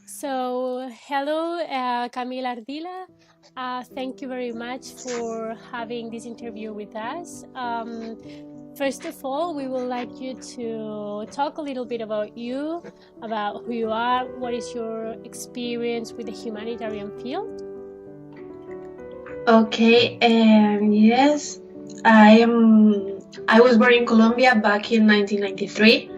So, hello, Camila Ardila. Thank you very much for having this interview with us. First of all, we would like you to talk a little bit about you, about who you are, what is your experience with the humanitarian field. Okay, yes, I am. I was born in Colombia back in 1993.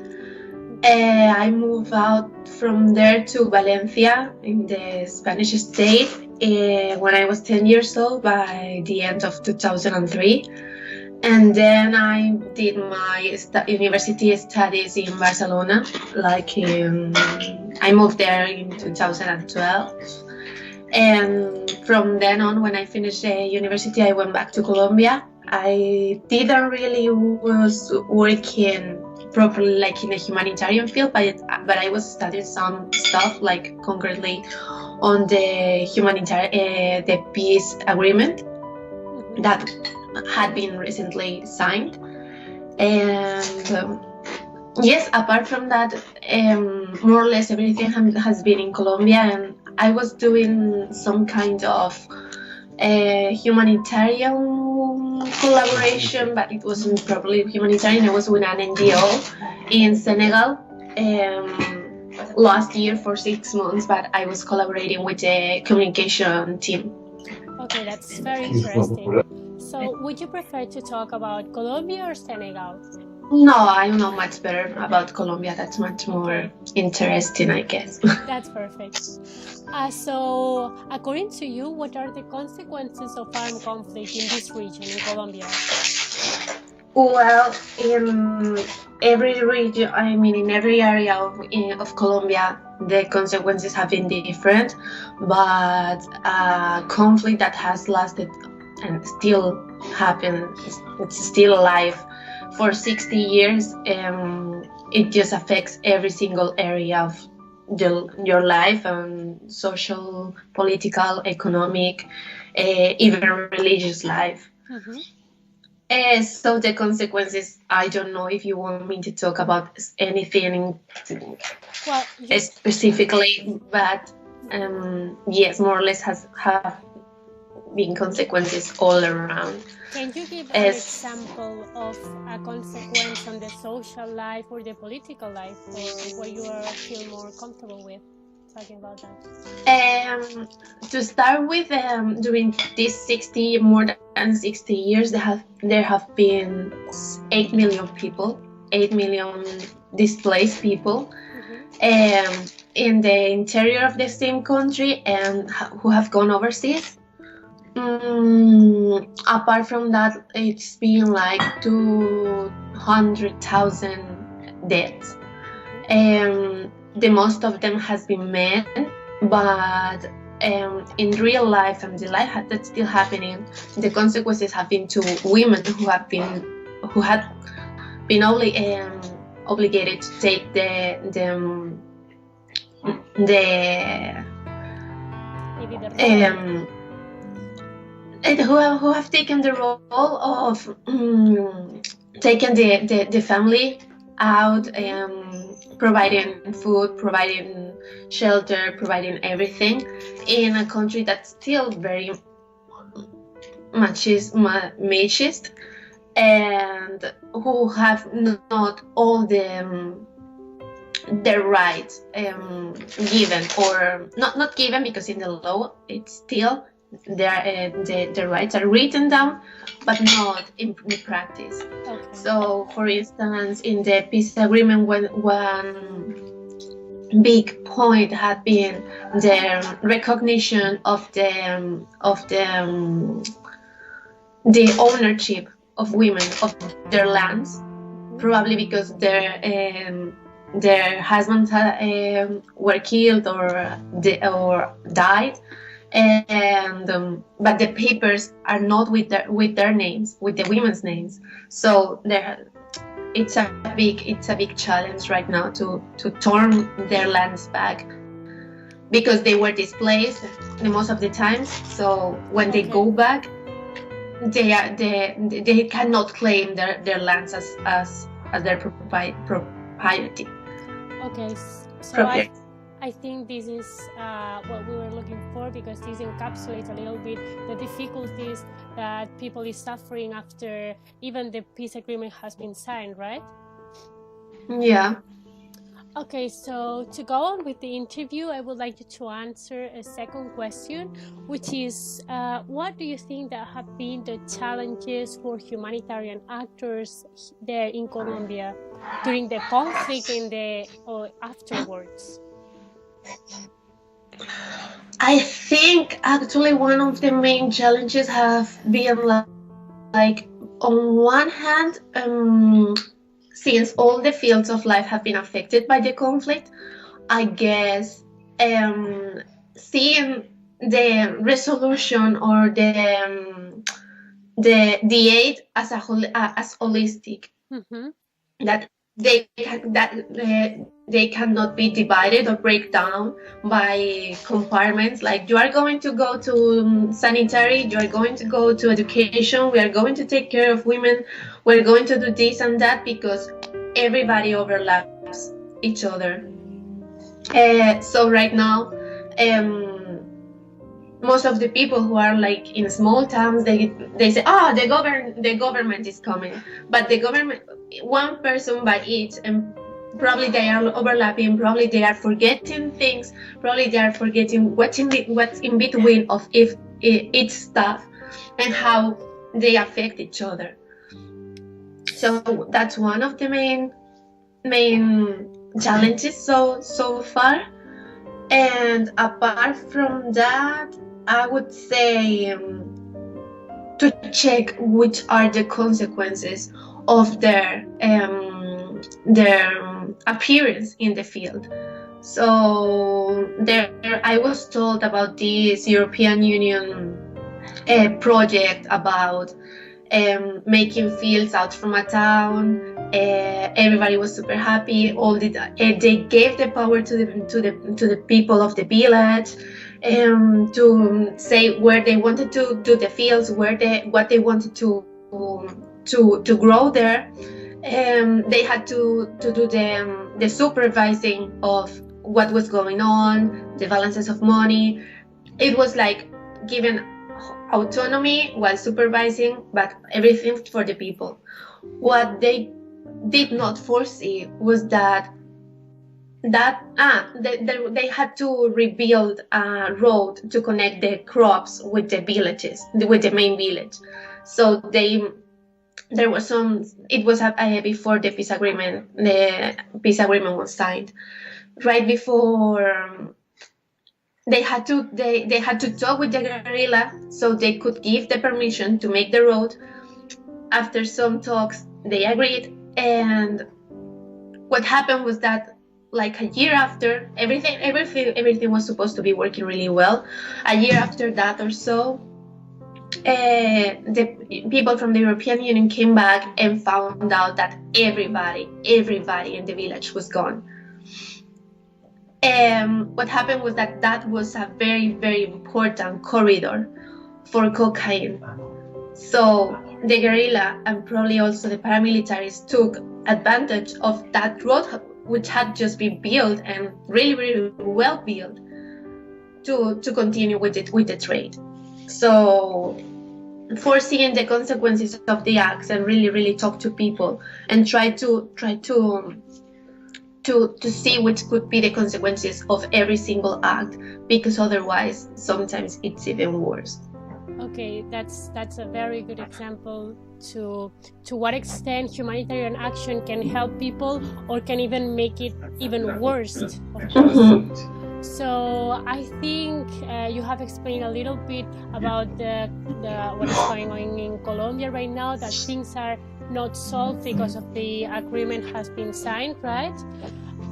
I moved out from there to Valencia in the Spanish state when I was 10 years old by the end of 2003. And then I did my university studies in Barcelona. I moved there in 2012. And from then on, when I finished university, I went back to Colombia. I didn't really was working properly like in the humanitarian field, but I was studying some stuff like concretely on the the peace agreement that had been recently signed. And yes, apart from that, more or less everything has been in Colombia, and I was doing some kind of humanitarian collaboration, but it wasn't properly humanitarian. I was with an NGO in Senegal last year for 6 months, but I was collaborating with the communication team. Okay, that's very interesting. So, would you prefer to talk about Colombia or Senegal? No, I know much better about Colombia. That's much more interesting, I guess. That's perfect. So, according to you, what are the consequences of armed conflict in this region, in Colombia? Well, in every region, I mean, in every area of Colombia, the consequences have been different, but a conflict that has lasted and still happens, it's still alive for 60 years, it just affects every single area of your life, and social, political, economic, even religious life. Mm-hmm. So the consequences, I don't know if you want me to talk about anything specifically, but yes, more or less have been consequences all around. Can you give an example of a consequence on the social life or the political life, or what you feel more comfortable with talking about that? To start with, during these more than 60 years, there have been 8 million people, 8 million displaced people, in the interior of the same country and who have gone overseas. Apart from that, it's been like 200,000 deaths. The most of them has been men, but in real life and the life that's still happening, the consequences have been to women who had been only obligated to take who have taken the role of taking the family out, providing food, providing shelter, providing everything in a country that's still very machist, and who have not all the their rights given, or not given, because in the law it's still the rights are written down, but not in practice. Okay. So, for instance, in the peace agreement, one big point had been the recognition of the ownership of women of their lands, probably because their husbands were killed or died. And but the papers are not with their names, with the women's names. So it's a big challenge right now to turn their lands back, because they were displaced the most of the times. So when they go back, they cannot claim their lands as their propriety. Okay, so I think this is what we were looking for, because this encapsulates a little bit the difficulties that people is suffering after even the peace agreement has been signed, right? Yeah. Okay, so to go on with the interview, I would like you to answer a second question, which is, what do you think that have been the challenges for humanitarian actors there in Colombia during the conflict or afterwards? I think actually one of the main challenges have been like on one hand, since all the fields of life have been affected by the conflict, I guess seeing the resolution or the aid as as holistic, that they cannot be divided or break down by compartments. Like, you are going to go to sanitary, you are going to go to education, we are going to take care of women, we're going to do this and that, because everybody overlaps each other. So right now, most of the people who are like in small towns, they say, oh, the government is coming, but the government, one person by each, and probably they are overlapping, probably they are forgetting things, probably they are forgetting what's in between of each stuff and how they affect each other. So that's one of the main challenges so far. And apart from that, I would say to check which are the consequences of their appearance in the field. So I was told about this European Union project about making fields out from a town. Everybody was super happy. They gave the power to the people of the village to say where they wanted to do the fields, what they wanted to grow there. They had to do the supervising of what was going on, the balances of money. It was like given autonomy while supervising, but everything for the people. What they did not foresee was that they had to rebuild a road to connect the crops with the villages, with the main village. So there was it was before the peace agreement was signed. Right before, they had to talk with the guerrilla so they could give the permission to make the road. After some talks, they agreed, and what happened was that, like a year after, everything was supposed to be working really well. A year after that or so, the people from the European Union came back and found out that everybody in the village was gone. What happened was that was a very, very important corridor for cocaine. So the guerrilla and probably also the paramilitaries took advantage of that road, which had just been built and really, really well built, to continue with the trade. So, foreseeing the consequences of the acts and really, really talk to people and try to see which could be the consequences of every single act, because otherwise sometimes it's even worse. Okay, that's a very good example to what extent humanitarian action can help people or can even make it even worse, of course. Mm-hmm. So I think you have explained a little bit about what is going on in Colombia right now, that things are not solved because of the agreement has been signed, right?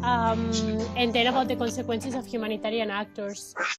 And then about the consequences of humanitarian actors.